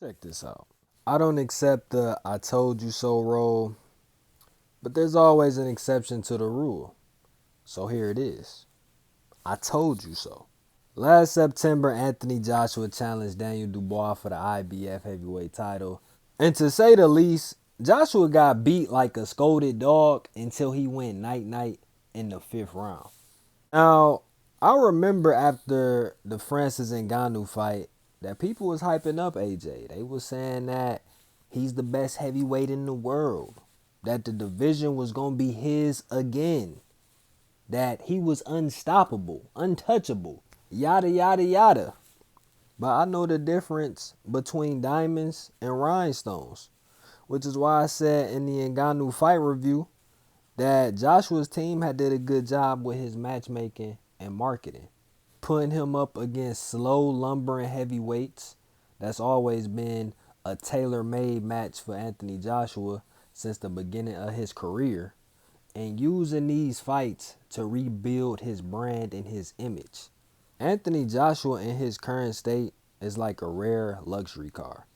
Check this out. I don't accept the I told you so role, but there's always an exception to the rule. So here it is. I told you so. Last September, Anthony Joshua challenged Daniel Dubois for the IBF heavyweight title. And to say the least, Joshua got beat like a scolded dog until he went night night in the fifth round. Now, I remember after the Francis Ngannou fight that people was hyping up AJ. They was saying that he's the best heavyweight in the world, that the division was going to be his again, that he was unstoppable, untouchable, yada, yada, yada. But I know the difference between diamonds and rhinestones, which is why I said in the Ngannou fight review that Joshua's team had did a good job with his matchmaking and marketing, putting him up against slow, lumbering heavyweights. That's always been a tailor-made match for Anthony Joshua since the beginning of his career, and using these fights to rebuild his brand and his image. Anthony Joshua in his current state is like a rare luxury car.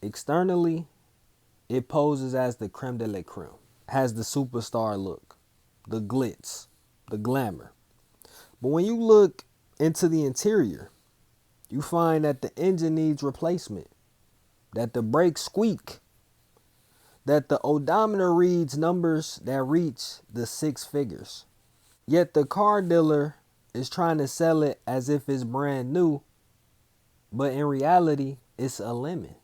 Externally, it poses as the creme de la creme, has the superstar look, the glitz, the glamour. But when you look into the interior, you find that the engine needs replacement, that the brakes squeak, that the odometer reads numbers that reach the six figures. Yet the car dealer is trying to sell it as if it's brand new, but in reality, it's a lemon.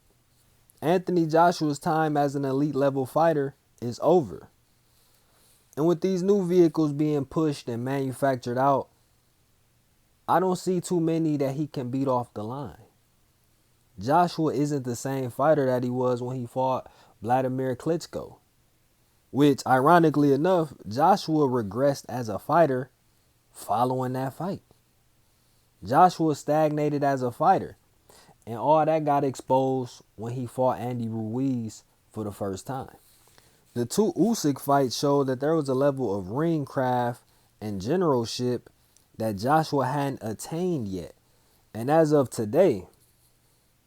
Anthony Joshua's time as an elite level fighter is over. And with these new vehicles being pushed and manufactured out, I don't see too many that he can beat off the line. Joshua isn't the same fighter that he was when he fought Vladimir Klitschko, which ironically enough, Joshua regressed as a fighter following that fight. Joshua stagnated as a fighter, and all that got exposed when he fought Andy Ruiz for the first time. The two Usyk fights showed that there was a level of ring craft and generalship that Joshua hadn't attained yet. And as of today,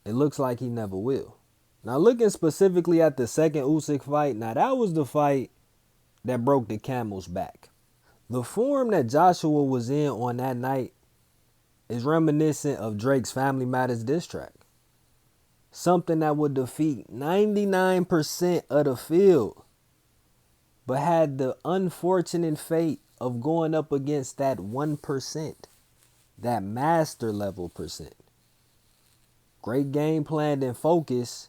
it looks like he never will. Now looking specifically at the second Usyk fight, now that was the fight that broke the camel's back. The form that Joshua was in on that night is reminiscent of Drake's Family Matters diss track. Something that would defeat 99% of the field, but had the unfortunate fate of going up against that 1%, that master level percent. Great game planned and focus,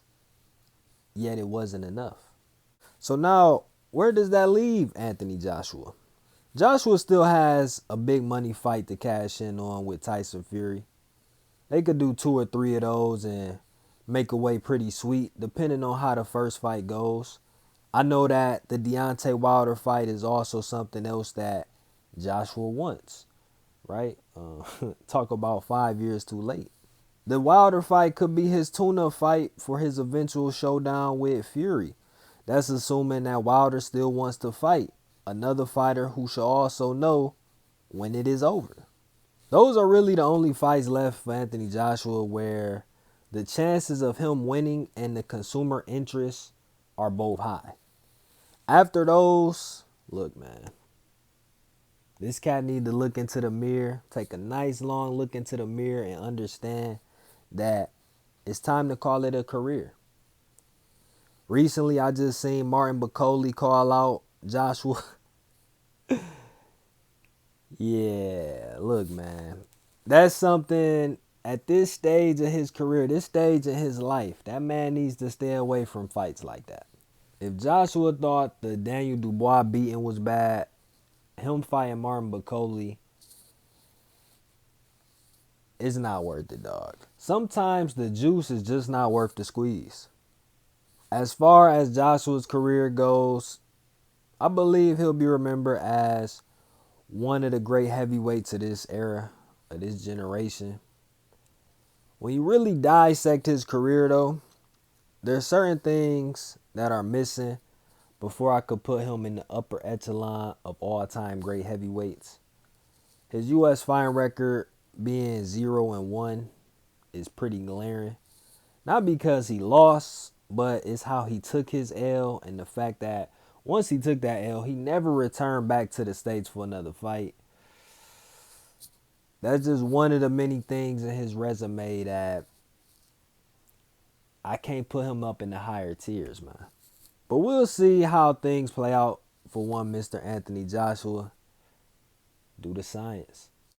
yet it wasn't enough. So now, where does that leave Anthony Joshua? Joshua still has a big money fight to cash in on with Tyson Fury. They could do 2 or 3 of those and make away pretty sweet, depending on how the first fight goes. I know that the Deontay Wilder fight is also something else that Joshua wants, right? Talk about 5 years too late. The Wilder fight could be his tune-up fight for his eventual showdown with Fury. That's assuming that Wilder still wants to fight another fighter who should also know when it is over. Those are really the only fights left for Anthony Joshua where the chances of him winning and the consumer interest are both high. After those, look, man, this cat need to look into the mirror, take a nice long look into the mirror and understand that it's time to call it a career. Recently, I just seen Martin Bakoli call out Joshua. Yeah, look, man, that's something at this stage of his career, this stage of his life, that man needs to stay away from fights like that. If Joshua thought the Daniel Dubois beating was bad, him fighting Martin Bakoli is not worth it, dog. Sometimes the juice is just not worth the squeeze. As far as Joshua's career goes, I believe he'll be remembered as one of the great heavyweights of this era, of this generation. When you really dissect his career, though, there's certain things that are missing before I could put him in the upper echelon of all-time great heavyweights. His U.S. fighting record being 0-1 is pretty glaring. Not because he lost, but it's how he took his L and the fact that once he took that L, he never returned back to the States for another fight. That's just one of the many things in his resume that I can't put him up in the higher tiers, man. But we'll see how things play out for one Mr. Anthony Joshua. Do the science.